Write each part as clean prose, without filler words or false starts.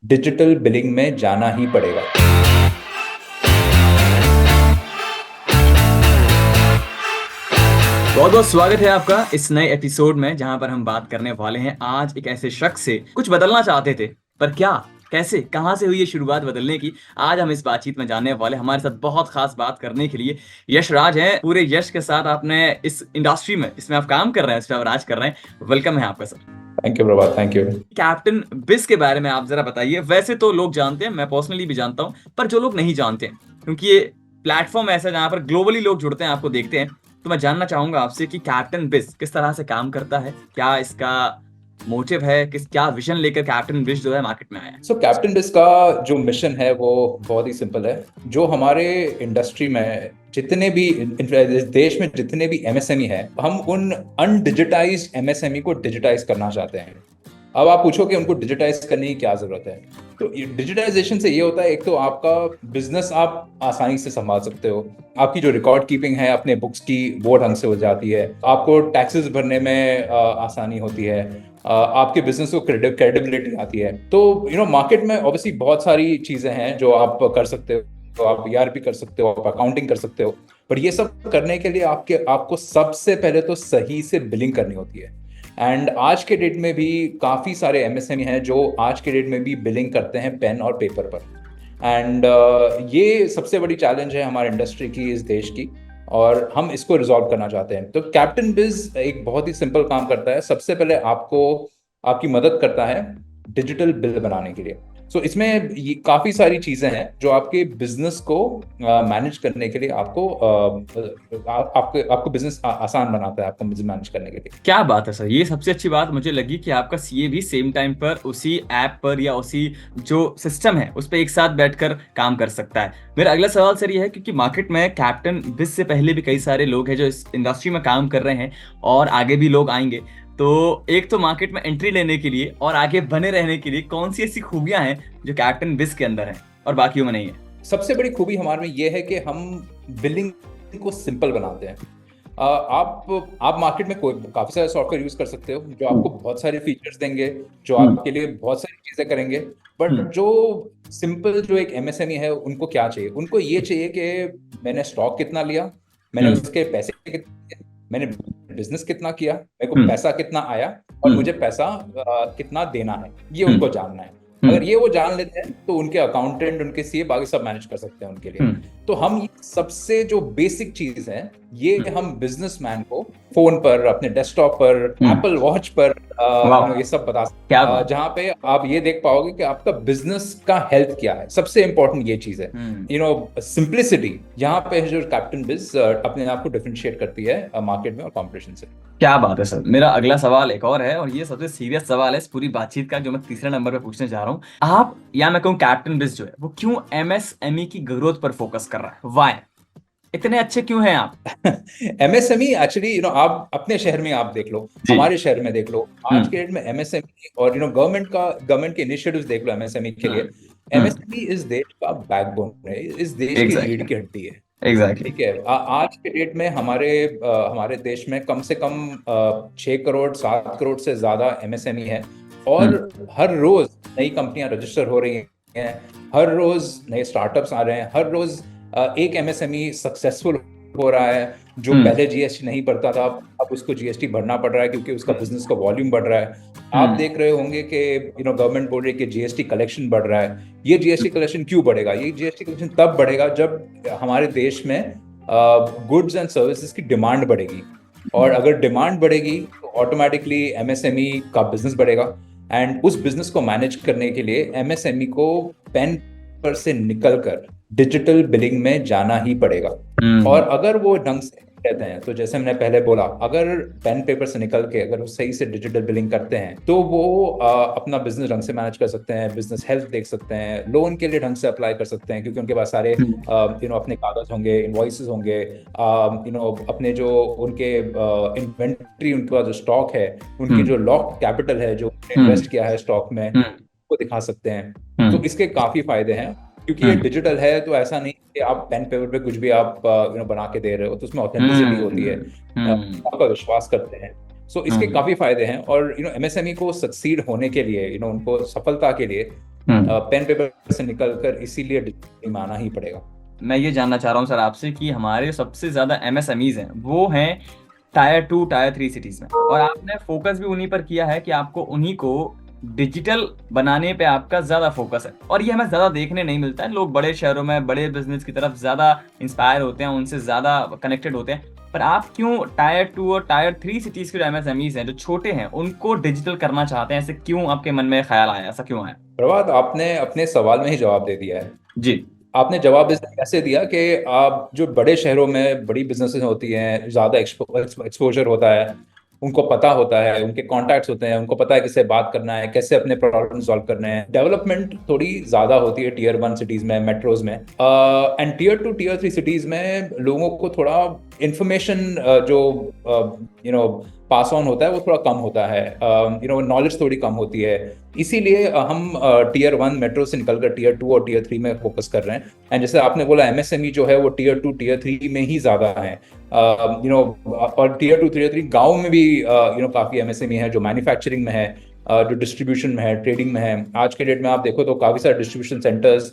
Digital billing में जाना ही पड़ेगा। बहुत बहुत स्वागत है आपका इस नए एपिसोड में, जहां पर हम बात करने वाले हैं आज एक ऐसे शख्स से कुछ बदलना चाहते थे, पर क्या, कैसे, कहां से हुई ये शुरुआत बदलने की। आज हम इस बातचीत में जानने वाले। हमारे साथ बहुत खास बात करने के लिए यश राज हैं। पूरे यश के साथ आपने इस इंडस्ट्री में, इसमें आप काम कर रहे हैं, इस पे आप राज कर रहे हैं। वेलकम है आपका sir. Thank you Prabhat, thank you. Captain बिस के बारे में आप जरा बताइए। वैसे तो लोग जानते हैं, मैं पर्सनली भी जानता हूं, पर जो लोग नहीं जानते हैं, क्योंकि ये प्लेटफॉर्म ऐसा है जहां पर ग्लोबली लोग जुड़ते हैं, आपको देखते हैं, तो मैं जानना चाहूंगा आपसे कि कैप्टन बिस किस तरह से काम करता है, क्या इसका मोटिव है, क्या विजन लेकर कैप्टन बिस जो है मार्केट में आया है। सो कैप्टन बिस का जो मिशन है वो बहुत ही सिंपल है। जो हमारे इंडस्ट्री में जितने भी इस देश में जितने भी एमएसएमई है, हम उन अनडिजिटाइज्ड एमएसएमई को डिजिटाइज करना चाहते हैं। अब आप पूछो कि उनको डिजिटाइज करने की क्या जरूरत है। तो डिजिटाइजेशन से ये होता है, एक तो आपका बिजनेस आप आसानी से संभाल सकते हो। आपकी जो रिकॉर्ड कीपिंग है अपने बुक्स की, वो ढंग से हो जाती है। आपको टैक्सेस भरने में आसानी होती है। आपके बिजनेस को क्रेडिबिलिटी आती है। तो मार्केट में ऑब्वियसली बहुत सारी चीजें हैं जो आप कर सकते हो। तो आप ईआरपी कर सकते हो, आप अकाउंटिंग कर सकते हो। पर ये सब करने के लिए आपको सबसे पहले तो सही से बिलिंग करनी होती है। एंड आज के डेट में भी काफी सारे एमएसएमई हैं जो आज के डेट में भी बिलिंग करते हैं पेन और पेपर पर। एंड ये सबसे बड़ी चैलेंज है हमारे इंडस्ट्री की, इस देश की। और हम इसको रिजॉल्व करना चाहते हैं। तो कैप्टन बिज एक बहुत ही सिंपल काम करता है। सबसे पहले आपको आपकी मदद करता है डिजिटल बिल बनाने के लिए। सो इसमें ये काफी सारी चीजें हैं जो आपके बिजनेस को मैनेज करने के लिए आपको बिजनेस आसान बनाता है, आपको बिजनेस मैनेज करने के लिए। क्या बात है सर, ये सबसे अच्छी बात मुझे लगी कि आपका सीए भी सेम टाइम पर उसी ऐप पर या उसी जो सिस्टम है उस पर एक साथ बैठकर काम कर सकता है। मेरा अगला सवाल सर ये है, क्योंकि मार्केट में कैप्टन बिस से पहले भी कई सारे लोग हैं जो इस इंडस्ट्री में काम कर रहे हैं, और आगे भी लोग आएंगे। तो एक तो मार्केट में एंट्री लेने के लिए और आगे बने रहने के लिए कौन सी ऐसी खूबियां हैं जो कैप्टन बिस के अंदर हैं और बाकियों में नहीं है। सबसे बड़ी खूबी हमारे में ये है कि हम बिलिंग को सिंपल बनाते हैं। आप मार्केट में कोई काफी सारे सॉफ्टवेयर यूज कर सकते हो जो आपको बहुत सारे फीचर्स देंगे, जो हम्म। आपके लिए बहुत सारी चीजें करेंगे। बट हम्म। जो सिंपल जो एक एमएसएमई है, उनको क्या चाहिए? उनको ये चाहिए कि मैंने स्टॉक कितना लिया, मैंने हम्म। उसके पैसे कितने दिए, मैंने बिजनेस कितना किया, मेरे को हम्म। पैसा कितना आया, और हम्म। मुझे पैसा कितना देना है, ये हम्म। उनको जानना है। हम्म। अगर ये वो जान लेते हैं तो उनके अकाउंटेंट, उनके सीए बाकी सब मैनेज कर सकते हैं उनके लिए। हम्म। तो हम ये सबसे जो बेसिक चीज है, ये हम बिजनेसमैन को फोन पर, अपने डेस्कटॉप पर, हम्म। एप्पल वॉच पर वाह, ये सब बता सकते क्या हैं। बात है। जहाँ पे आप ये देख पाओगे कि आपका बिजनेस का हेल्थ क्या है। सबसे इंपॉर्टेंट ये चीज है, हम्म। सिंप्लिसिटी। यहाँ पे है जो कैप्टन बिज अपने आप को डिफरेंशिएट करती है मार्केट में और कॉम्पिटिशन से। क्या बात है सर। मेरा अगला सवाल एक और है, और ये सबसे सीरियस सवाल है इस पूरी बातचीत का, जो मैं तीसरे नंबर पे पूछने जा रहा हूँ। आप, या मैं कहूँ कैप्टन बिस जो है वो क्यों एमएसएमई की ग्रोथ पर फोकस कर रहा है, वाई, इतने अच्छे क्यों हैं आप। एमएसएमई एक्चुअली, आप अपने शहर में आप देख लो, जी। हमारे शहर में देख लो, आज के हम्म। डेट में एमएसएमई और गवर्नमेंट के इनिशिएटिव्स देख लो एमएसएमई के लिए। हम्म। हम्म। इस देश का बैकबोन है, इस देश की रीढ़ एग्जैक्टली। की हड्डी है। एग्जैक्टली। ठीक है। आज के डेट में हमारे देश में कम से कम 6 करोड़ 7 करोड़ से ज्यादा एमएसएमई है। और हम्म। हर रोज नई कंपनियां रजिस्टर हो रही हैं, हर रोज नए स्टार्टअप्स आ रहे हैं, हर रोज एक एमएसएमई सक्सेसफुल हो रहा है। जो हम्म। पहले जीएसटी नहीं भरता था, अब उसको जीएसटी भरना पड़ रहा है क्योंकि उसका बिजनेस का वॉल्यूम बढ़ रहा है। आप हम्म। देख रहे होंगे कि गवर्नमेंट बोल रही है कि जीएसटी कलेक्शन बढ़ रहा है। ये जीएसटी कलेक्शन क्यों बढ़ेगा? ये जीएसटी कलेक्शन तब बढ़ेगा जब हमारे देश में गुड्स एंड सर्विसेज की डिमांड बढ़ेगी। और अगर डिमांड बढ़ेगी तो ऑटोमेटिकली एमएसएमई का बिजनेस बढ़ेगा। एंड उस बिजनेस को मैनेज करने के लिए एमएसएमई को पेन पर से निकलकर डिजिटल बिलिंग में जाना ही पड़ेगा। हम्म। और अगर वो ढंग से कहते हैं, तो जैसे मैंने पहले बोला, अगर पेन पेपर से निकल के अगर वो सही से डिजिटल बिलिंग करते हैं तो वो अपना बिजनेस ढंग से मैनेज कर सकते हैं, बिजनेस हेल्थ देख सकते हैं, लोन के लिए ढंग से अप्लाई कर सकते हैं क्योंकि उनके पास सारे हम्म। अपने कागज होंगे, इनवॉइसेस होंगे, अपने जो उनके इन्वेंट्री, उनका जो स्टॉक है, उनकी हम्म। जो लॉक कैपिटल है जो उन्होंने हम्म। इन्वेस्ट किया है स्टॉक में, हम्म। वो दिखा सकते हैं। तो हम्म। इसके काफी फायदे हैं क्योंकि ये हम्म। डिजिटल है। तो ऐसा नहीं कि आप पेन पेपर पे कुछ भी आप बना के दे रहे हो, तो उसमें ऑथेंटिसिटी होती है। हम्म। हम्म। आपका विश्वास करते हैं। सो इसके हम्म। काफी फायदे हैं। और एमएसएमई को सक्सीड होने के लिए, उनको सफलता के लिए पेन पेपर से निकलकर इसीलिए डिजिटल में आना ही पड़ेगा। मैं ये जानना चाह रहा हूँ सर आपसे कि हमारे सबसे ज्यादा एमएसएमईज हैं वो हैं टायर 2 टायर 3 सिटीज में, और आपने फोकस भी उन्हीं पर किया है कि आपको उन्हीं को डिजिटल बनाने पे आपका ज्यादा फोकस है, और ये हमें ज्यादा देखने नहीं मिलता है। लोग बड़े शहरों में बड़े बिजनेस की तरफ ज्यादा इंस्पायर होते हैं, उनसे ज्यादा कनेक्टेड होते हैं, पर आप क्यों टायर 2 और टायर 3 सिटीज के जो एमएसएमईज हैं जो छोटे हैं उनको डिजिटल करना चाहते हैं? ऐसे क्यों आपके मन में ख्याल आया, ऐसा क्यों आया? प्रभात, आपने अपने सवाल में ही जवाब दे दिया है। जी। आपने जवाब इसलिए ऐसे दिया कि आप जो बड़े शहरों में बड़ी बिजनेसेस होती हैं, ज़्यादा एक्सपोजर होता है, उनको पता होता है, उनके कॉन्टैक्ट्स होते हैं, उनको पता है किससे बात करना है, कैसे अपने प्रॉब्लम सॉल्व करने हैं। डेवलपमेंट थोड़ी ज़्यादा होती है टीयर 1 सिटीज़ में, मेट्रोज में, एंड टीयर 2 टीयर 3 सिटीज़ में लोगों को थोड़ा इंफॉर्मेशन जो पास ऑन होता है वो थोड़ा कम होता है, नॉलेज थोड़ी कम होती है। इसीलिए हम टीयर 1 मेट्रो से निकलकर टीयर 2 और टीयर 3 में फोकस कर रहे हैं। एंड जैसे आपने बोला, एमएसएमई जो है वो टीयर 2 टीयर 3 में ही ज़्यादा है। और टीयर 2 टीयर 3 गाँव में भी काफ़ी एमएसएमई है, जो मैन्युफैक्चरिंग में है, जो डिस्ट्रीब्यूशन में है, ट्रेडिंग में है। आज के डेट में आप देखो तो काफ़ी सारे डिस्ट्रीब्यूशन सेंटर्स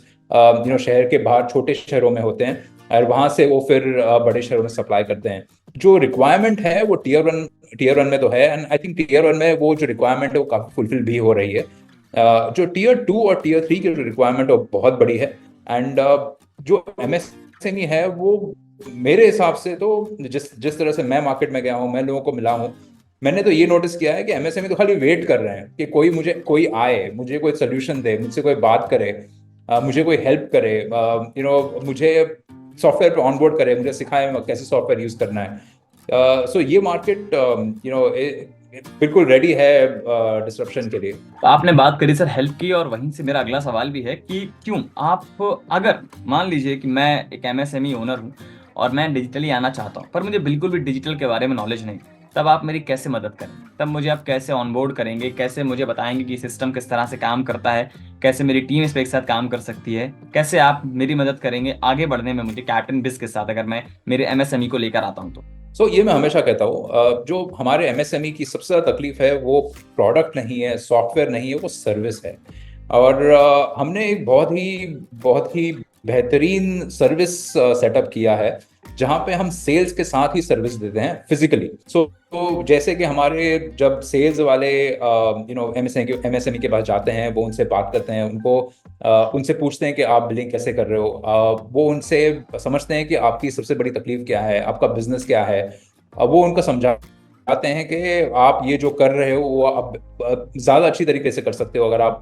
शहर के बाहर छोटे शहरों में होते हैं, और वहाँ से वो फिर बड़े शहरों में सप्लाई करते हैं। जो रिक्वायरमेंट है वो टीयर 1 में तो है, एंड आई थिंक टीयर 1 में वो जो रिक्वायरमेंट है वो काफ़ी फुलफिल भी हो रही है। जो टीयर 2 और टीयर 3 की जो रिक्वायरमेंट है वो बहुत बड़ी है। एंड जो एमएसएमई है वो मेरे हिसाब से तो जिस जिस तरह से मैं मार्केट में गया हूँ, मैं लोगों को मिला हूँ, मैंने तो ये नोटिस किया है कि एमएसएमई तो खाली वेट कर रहे हैं कि कोई आए, मुझे कोई सोल्यूशन दे, मुझसे कोई बात करे, मुझे कोई हेल्प करे, मुझे सॉफ्टवेयर पे ऑनबोर्ड करे, मुझे सिखाए कैसे सॉफ्टवेयर यूज करना है। सो ये मार्केट बिल्कुल रेडी है डिस्रप्शन के लिए। तो आपने बात करी सर हेल्प की, और वहीं से मेरा अगला सवाल भी है कि क्यों आप, अगर मान लीजिए कि मैं एक एमएसएमई ओनर हूँ और मैं डिजिटली आना चाहता हूँ पर मुझे बिल्कुल भी डिजिटल के बारे में नॉलेज नहीं, तब आप मेरी कैसे मदद करें? तब मुझे आप कैसे ऑनबोर्ड करेंगे, कैसे मुझे बताएंगे कि सिस्टम किस तरह से काम करता है, कैसे मेरी टीम इस पे एक साथ काम कर सकती है, कैसे आप मेरी मदद करेंगे आगे बढ़ने में मुझे कैप्टन बिस के साथ, अगर मैं मेरे एमएसएमई को लेकर आता हूँ तो? ये मैं हमेशा कहता हूँ, जो हमारे एमएसएमई की सबसे ज़्यादा तकलीफ है वो प्रोडक्ट नहीं है, सॉफ्टवेयर नहीं है, वो सर्विस है। और हमने एक बहुत ही बेहतरीन सर्विस सेटअप किया है, जहाँ पे हम सेल्स के साथ ही सर्विस देते हैं फिजिकली। तो जैसे कि हमारे जब सेल्स वाले एमएसएमई के पास जाते हैं, वो उनसे बात करते हैं, उनसे पूछते हैं कि आप बिलिंग कैसे कर रहे हो, वो उनसे समझते हैं कि आपकी सबसे बड़ी तकलीफ क्या है, आपका बिजनेस क्या है। वो उनको समझाते हैं कि आप ये जो कर रहे हो वो आप ज़्यादा अच्छी तरीके से कर सकते हो अगर आप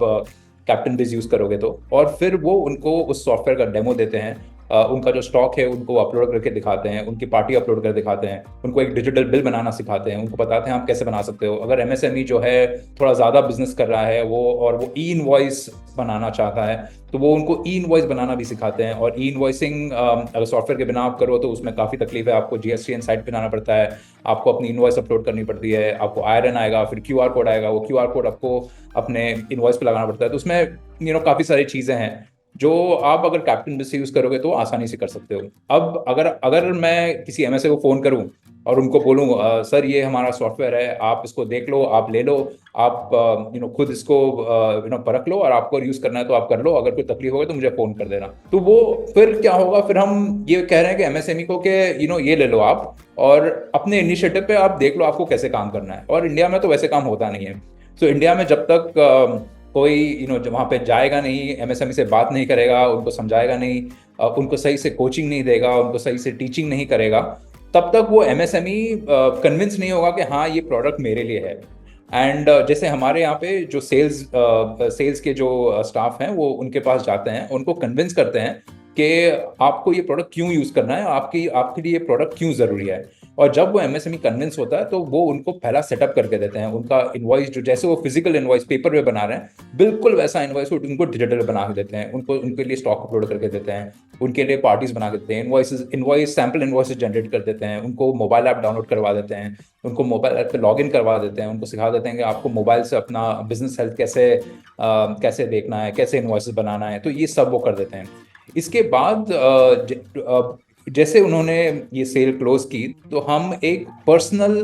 कैप्टन बिज यूज़ करोगे तो। और फिर वो उनको उस सॉफ्टवेयर का डेमो देते हैं, उनका जो स्टॉक है उनको अपलोड करके दिखाते हैं, उनकी पार्टी अपलोड कर दिखाते हैं, उनको एक डिजिटल बिल बनाना सिखाते हैं, उनको बताते हैं आप कैसे बना सकते हो। अगर एमएसएमई जो है थोड़ा ज़्यादा बिजनेस कर रहा है वो ई इनवॉइस बनाना चाहता है, तो वो उनको ई इनवॉइस बनाना भी सिखाते हैं। और ई इनवॉइसिंग अगर सॉफ्टवेयर के बिना आप करो तो उसमें काफ़ी तकलीफ है, आपको जीएसटीएन साइट पे आना पड़ता है, आपको अपनी इनवॉइस अपलोड करनी पड़ती है, आपको आयरन आएगा, फिर क्यूआर कोड आएगा, वो क्यूआर कोड आपको अपने इनवॉइस पे लगाना पड़ता है। तो उसमें काफ़ी सारी चीज़ें हैं जो आप अगर कैप्टन बिज से यूज करोगे तो आसानी से कर सकते हो। अब अगर मैं किसी एमएसए को फोन करूं और उनको बोलूं, सर ये हमारा सॉफ्टवेयर है, आप इसको देख लो, आप ले लो, आप खुद इसको परख लो, और आपको यूज करना है तो आप कर लो, अगर कोई तकलीफ होगी तो मुझे फोन कर देना। तो वो फिर क्या होगा, फिर हम ये कह रहे हैं कि एमएसएमई को कि ये ले लो आप, और अपने इनिशिएटिव पे आप देख लो आपको कैसे काम करना है। और इंडिया में तो वैसे काम होता नहीं है। इंडिया में जब तक कोई वहाँ पे जाएगा नहीं, एमएसएमई से बात नहीं करेगा, उनको समझाएगा नहीं, उनको सही से कोचिंग नहीं देगा, उनको सही से टीचिंग नहीं करेगा, तब तक वो एमएसएमई कन्विंस नहीं होगा कि हाँ ये प्रोडक्ट मेरे लिए है। एंड जैसे हमारे यहाँ पे जो सेल्स के जो स्टाफ हैं वो उनके पास जाते हैं, उनको कन्विंस करते हैं कि आपको ये प्रोडक्ट क्यों यूज़ करना है, आपके लिए ये प्रोडक्ट क्यों ज़रूरी है। और जब वो एमएसएमई कन्विंस होता है तो वो उनको पहला सेटअप करके देते हैं, उनका इनवॉइस जो जैसे वो फिजिकल इनवॉइस पेपर पे बना रहे हैं बिल्कुल वैसा इनवॉइस उनको डिजिटल बना के देते हैं, उनके लिए स्टॉक अपलोड करके देते हैं, उनके लिए पार्टीज बना के देते हैं, इनवॉइस सैम्पल इनवॉइस जनरेट कर देते हैं, उनको मोबाइल ऐप डाउनलोड करवा देते हैं, उनको मोबाइल ऐप पे लॉग इन करवा देते हैं, उनको सिखा देते हैं कि आपको मोबाइल से अपना बिजनेस हेल्थ कैसे देखना है, कैसे इनवॉइस बनाना है, तो ये सब वो कर देते हैं। इसके बाद जैसे उन्होंने ये सेल क्लोज की तो हम एक personal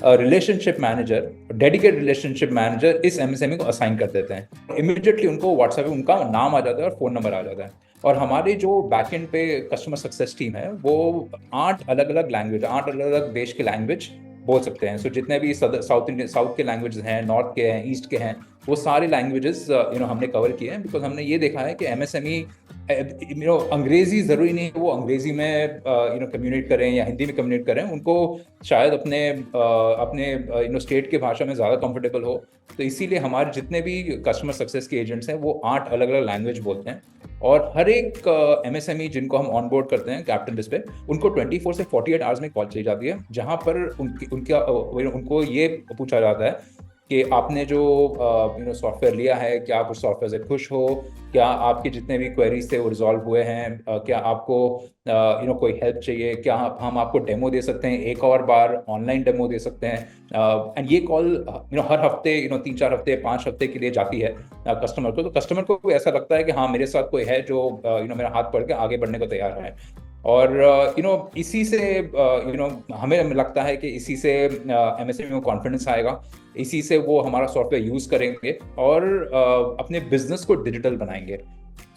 relationship manager, dedicated relationship manager इस एमएसएमई को असाइन कर देते हैं। इमिडिएटली उनको व्हाट्सएप पे उनका नाम आ जाता है और फोन नंबर आ जाता है। और हमारे जो बैकएंड पे कस्टमर सक्सेस टीम है वो 8 अलग अलग लैंग्वेज, 8 अलग अलग देश के लैंग्वेज बोल सकते हैं। सो जितने भी साउथ के लैंग्वेजेस हैं, नॉर्थ के हैं, ईस्ट के हैं, वो सारे लैंग्वेजेस हमने कवर किए हैं। बिकॉज हमने ये देखा है कि एमएसएमई अंग्रेजी जरूरी नहीं है वो अंग्रेजी में कम्युनिकेट करें या हिंदी में कम्युनिकेट करें, उनको शायद अपने स्टेट के भाषा में ज़्यादा कंफर्टेबल हो। तो इसीलिए हमारे जितने भी कस्टमर सक्सेस के एजेंट्स हैं वो 8 अलग अलग लैंग्वेज बोलते हैं। और हर एक एमएसएमई जिनको हम ऑन बोर्ड करते हैं कैप्टन बिस पे, उनको 24 से 48 आवर्स में कॉल चली जाती है, जहां पर उनको ये पूछा जाता है कि आपने जो सॉफ्टवेयर लिया है, क्या आप उस सॉफ्टवेयर से खुश हो, क्या आपके जितने भी क्वेरीज थे वो रिजॉल्व हुए हैं, क्या आपको कोई हेल्प चाहिए, क्या हम आपको डेमो दे सकते हैं, एक और बार ऑनलाइन डेमो दे सकते हैं। एंड ये कॉल हर हफ्ते 3-4 हफ्ते 5 हफ्ते के लिए जाती है कस्टमर को। तो कस्टमर को भी ऐसा लगता है कि हाँ, मेरे साथ कोई है जो मेरा हाथ पकड़ के आगे बढ़ने को तैयार है। और इसी से हमें लगता है कि इसी से एमएसएमई में कॉन्फिडेंस आएगा, इसी से वो हमारा सॉफ्टवेयर यूज करेंगे और अपने बिजनेस को डिजिटल बनाएंगे।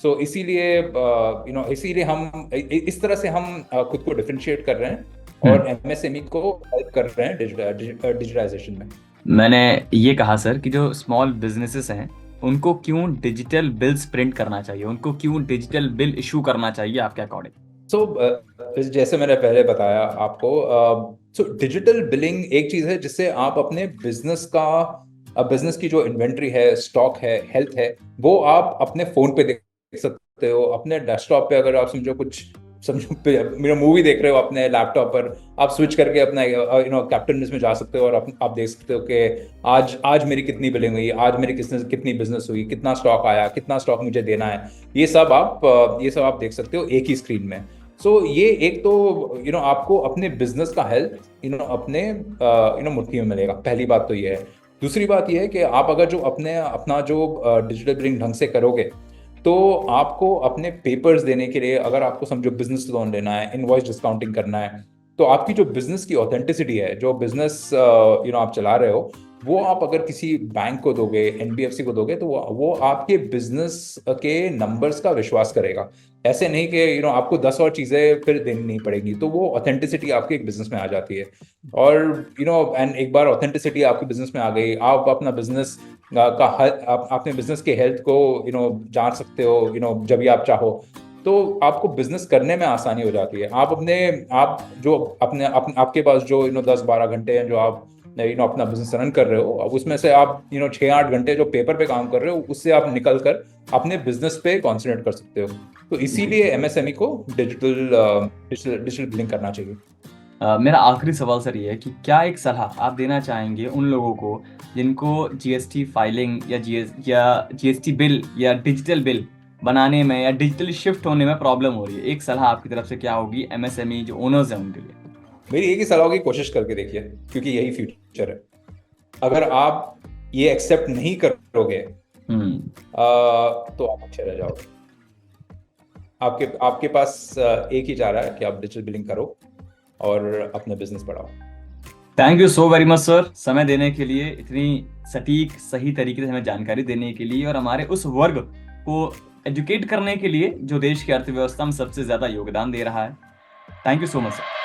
सो इसीलिए हम इस तरह से हम खुद को डिफरेंशिएट कर रहे हैं और एमएसएमई को हेल्प कर रहे हैं डिजिटलाइजेशन में। मैंने ये कहा सर कि जो स्मॉल बिजनेसेस हैं उनको क्यों डिजिटल बिल्स प्रिंट करना चाहिए, उनको क्यों डिजिटल बिल इशू करना चाहिए आपके अकॉर्डिंग? जैसे मैंने पहले बताया आपको, डिजिटल बिलिंग एक चीज है जिससे आप अपने बिजनेस की जो इन्वेंट्री है, स्टॉक है, हेल्थ है, वो आप अपने फोन पे देख सकते हो। अपने डेस्कटॉप पे अगर आप समझो मूवी देख रहे हो अपने लैपटॉप पर, आप स्विच करके अपना कैप्टन बिस में जा सकते हो और आप देख सकते हो कि आज मेरी कितनी बिलिंग हुई, आज मेरी कितनी बिजनेस हुई, कितना स्टॉक आया, कितना स्टॉक मुझे देना है। ये सब आप देख सकते हो एक ही स्क्रीन में। ये एक तो आपको अपने बिजनेस का हेल्थ अपने मुट्ठी में मिलेगा। पहली बात तो ये है। दूसरी बात ये है कि आप अगर जो अपना जो डिजिटल बिलिंग ढंग से करोगे तो आपको अपने पेपर्स देने के लिए, अगर आपको समझो बिजनेस लोन लेना है, इनवॉइस डिस्काउंटिंग करना है, तो आपकी जो बिजनेस की ऑथेंटिसिटी है, जो बिजनेस आप चला रहे हो, वो आप अगर किसी बैंक को दोगे, एनबीएफसी को दोगे, तो वो आपके बिजनेस के नंबर्स का विश्वास करेगा। ऐसे नहीं कि आपको 10 और चीजें फिर देनी नहीं पड़ेगी। तो वो ऑथेंटिसिटी आपके एक बिजनेस में आ जाती है। और एंड एक बार ऑथेंटिसिटी आपके बिजनेस में आ गई, आप अपना बिजनेस अपने बिजनेस के हेल्थ को जान सकते हो जब भी आप चाहो, तो आपको बिजनेस करने में आसानी हो जाती है। आपके पास जो 10-12 घंटे हैं जो आप अपना बिजनेस रन कर रहे हो, अब उसमें से आप 6-8 घंटे जो पेपर पे काम कर रहे हो, उससे आप निकल कर अपने बिजनेस पे कॉन्सेंट्रेट कर सकते हो। तो इसीलिए एमएसएमई को डिजिटल बिलिंग करना चाहिए। मेरा आखिरी सवाल सर ये है कि क्या एक सलाह आप देना चाहेंगे उन लोगों को जिनको जीएसटी फाइलिंग या जीएसटी बिल या डिजिटल बिल बनाने में या डिजिटली शिफ्ट होने में प्रॉब्लम हो रही है? एक सलाह आपकी तरफ से क्या होगी एमएसएमई जो ओनर्स हैं उनके लिए? मेरी एक ही सलाह होगी, कोशिश करके देखिए, क्योंकि यही फ्यूचर है। अगर आप ये एक्सेप्ट नहीं करोगे तो आप पीछे रह जाओगे। आपके पास एक ही चारा है कि आप डिजिटल बिलिंग करो और अपने बिजनेस बढ़ाओ। Thank you so very much sir, समय देने के लिए, इतनी सटीक सही तरीके से हमें जानकारी देने के लिए और हमारे उस वर्ग को एजुकेट करने के लिए जो देश की अर्थव्यवस्था में सबसे ज्यादा योगदान दे रहा है। Thank you so much sir.